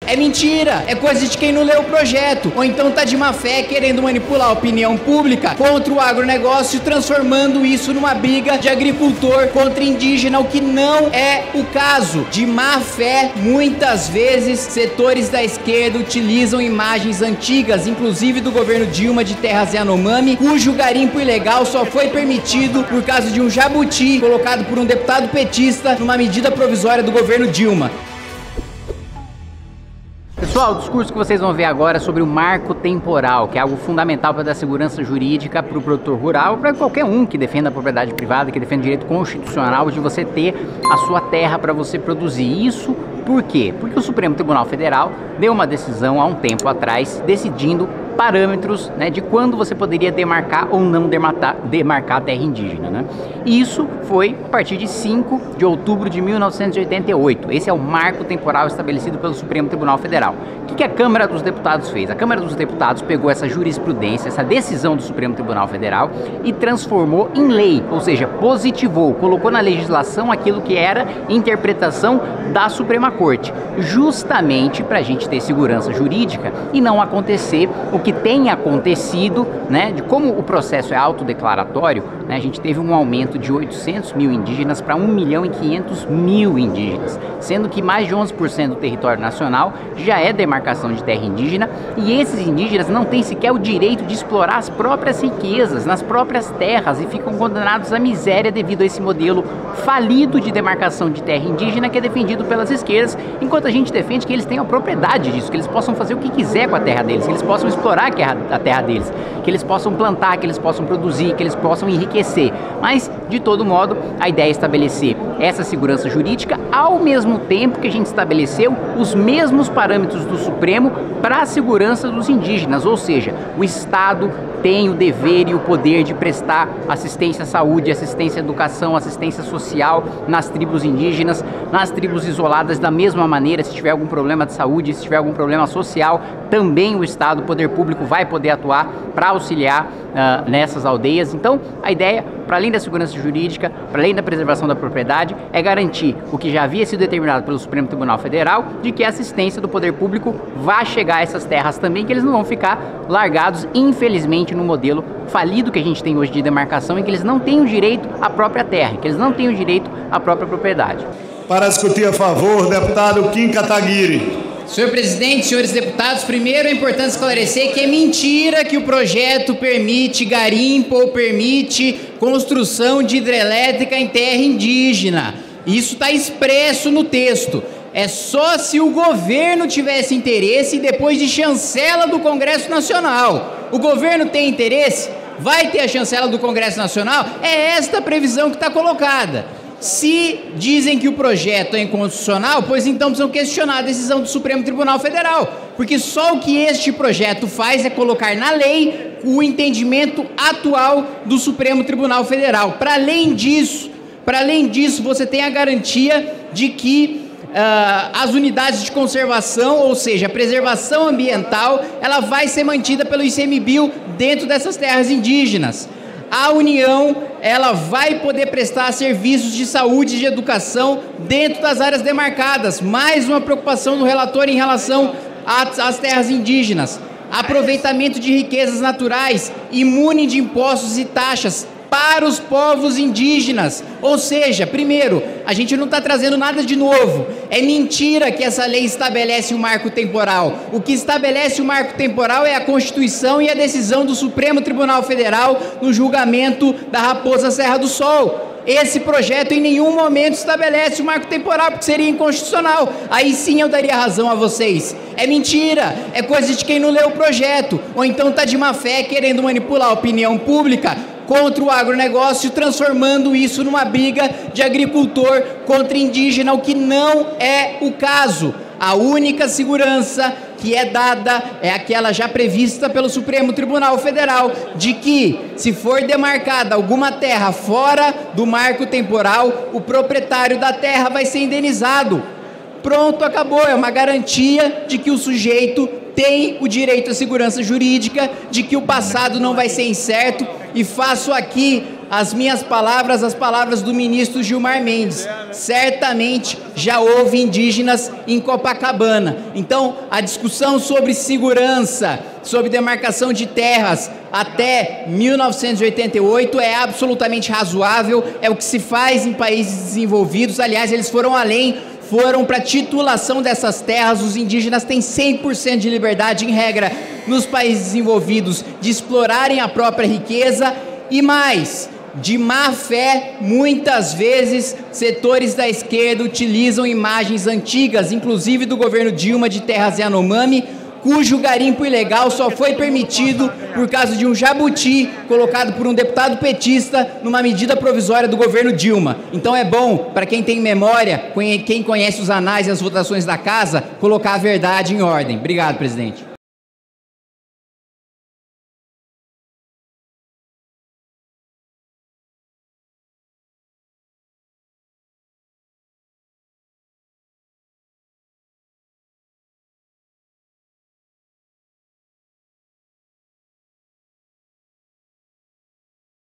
É mentira, é coisa de quem não leu o projeto, ou então tá de má fé querendo manipular a opinião pública contra o agronegócio, transformando isso numa briga de agricultor contra indígena, o que não é o caso. De má fé, muitas vezes, setores da esquerda utilizam imagens antigas, inclusive do governo Dilma, de terras Yanomami, cujo garimpo ilegal só foi permitido por causa de um jabuti colocado por um deputado petista numa medida provisória do governo Dilma. Pessoal, o discurso que vocês vão ver agora é sobre o marco temporal, que é algo fundamental para dar segurança jurídica para o produtor rural, para qualquer um que defenda a propriedade privada, que defenda o direito constitucional de você ter a sua terra para você produzir. Isso por quê? Porque o Supremo Tribunal Federal deu uma decisão há um tempo atrás, decidindo parâmetros, né, de quando você poderia demarcar ou não demarcar a terra indígena, né? E isso foi a partir de 5 de outubro de 1988. Esse é o marco temporal estabelecido pelo Supremo Tribunal Federal. O que a Câmara dos Deputados fez? A Câmara dos Deputados pegou essa jurisprudência, essa decisão do Supremo Tribunal Federal e transformou em lei, ou seja, positivou, colocou na legislação aquilo que era interpretação da Suprema Corte, justamente para a gente ter segurança jurídica e não acontecer o que tem acontecido, né, de como o processo é autodeclaratório, né, a gente teve um aumento de 800 mil indígenas para 1.500.000 indígenas, sendo que mais de 11% do território nacional já é demarcação de terra indígena, e esses indígenas não têm sequer o direito de explorar as próprias riquezas nas próprias terras e ficam condenados à miséria devido a esse modelo falido de demarcação de terra indígena que é defendido pelas esquerdas, enquanto a gente defende que eles tenham a propriedade disso, que eles possam fazer o que quiser com a terra deles, que eles possam explorar a terra deles, que eles possam plantar, que eles possam produzir, que eles possam enriquecer. Mas, de todo modo, a ideia é estabelecer essa segurança jurídica ao mesmo tempo que a gente estabeleceu os mesmos parâmetros do Supremo para a segurança dos indígenas, ou seja, o Estado tem o dever e o poder de prestar assistência à saúde, assistência à educação, assistência social nas tribos indígenas, nas tribos isoladas da mesma maneira. Se tiver algum problema de saúde, se tiver algum problema social, também o Estado, o poder público vai poder atuar para auxiliar nessas aldeias. Então, a ideia, para além da segurança jurídica, para além da preservação da propriedade, é garantir o que já havia sido determinado pelo Supremo Tribunal Federal, de que a assistência do poder público vai chegar a essas terras também, que eles não vão ficar largados, infelizmente, no modelo falido que a gente tem hoje de demarcação, em que eles não têm o direito à própria terra, que eles não têm o direito à própria propriedade. Para discutir a favor, deputado Kim Kataguiri. Senhor presidente, senhores deputados, primeiro é importante esclarecer que é mentira que o projeto permite garimpo ou permite construção de hidrelétrica em terra indígena. Isso está expresso no texto. É só se o governo tivesse interesse e depois de chancela do Congresso Nacional. O governo tem interesse? Vai ter a chancela do Congresso Nacional? É esta a previsão que está colocada. Se dizem que o projeto é inconstitucional, pois então precisam questionar a decisão do Supremo Tribunal Federal, porque só o que este projeto faz é colocar na lei o entendimento atual do Supremo Tribunal Federal. Para além disso, você tem a garantia de que as unidades de conservação, ou seja, a preservação ambiental, ela vai ser mantida pelo ICMBio dentro dessas terras indígenas. A União, ela vai poder prestar serviços de saúde e de educação dentro das áreas demarcadas. Mais uma preocupação do relator em relação às terras indígenas. Aproveitamento de riquezas naturais, imune de impostos e taxas para os povos indígenas. Ou seja, primeiro, a gente não está trazendo nada de novo. É mentira que essa lei estabelece um marco temporal. O que estabelece o marco temporal é a Constituição e a decisão do Supremo Tribunal Federal no julgamento da Raposa Serra do Sol. Esse projeto em nenhum momento estabelece o marco temporal, porque seria inconstitucional. Aí sim eu daria razão a vocês. É mentira, é coisa de quem não leu o projeto, ou então está de má fé querendo manipular a opinião pública contra o agronegócio, transformando isso numa briga de agricultor contra indígena, o que não é o caso. A única segurança que é dada é aquela já prevista pelo Supremo Tribunal Federal, de que, se for demarcada alguma terra fora do marco temporal, o proprietário da terra vai ser indenizado. Pronto, acabou. É uma garantia de que o sujeito tem o direito à segurança jurídica, de que o passado não vai ser incerto. E faço aqui as minhas palavras, as palavras do ministro Gilmar Mendes. Certamente já houve indígenas em Copacabana. Então, a discussão sobre segurança, sobre demarcação de terras até 1988 é absolutamente razoável, é o que se faz em países desenvolvidos. Aliás, eles foram além, foram para a titulação dessas terras. Os indígenas têm 100% de liberdade, em regra, nos países desenvolvidos, de explorarem a própria riqueza e mais, de má fé, muitas vezes, setores da esquerda utilizam imagens antigas, inclusive do governo Dilma, de terras Yanomami, cujo garimpo ilegal só foi permitido por causa de um jabuti colocado por um deputado petista numa medida provisória do governo Dilma. Então é bom, para quem tem memória, quem conhece os anais e as votações da casa, colocar a verdade em ordem. Obrigado, presidente.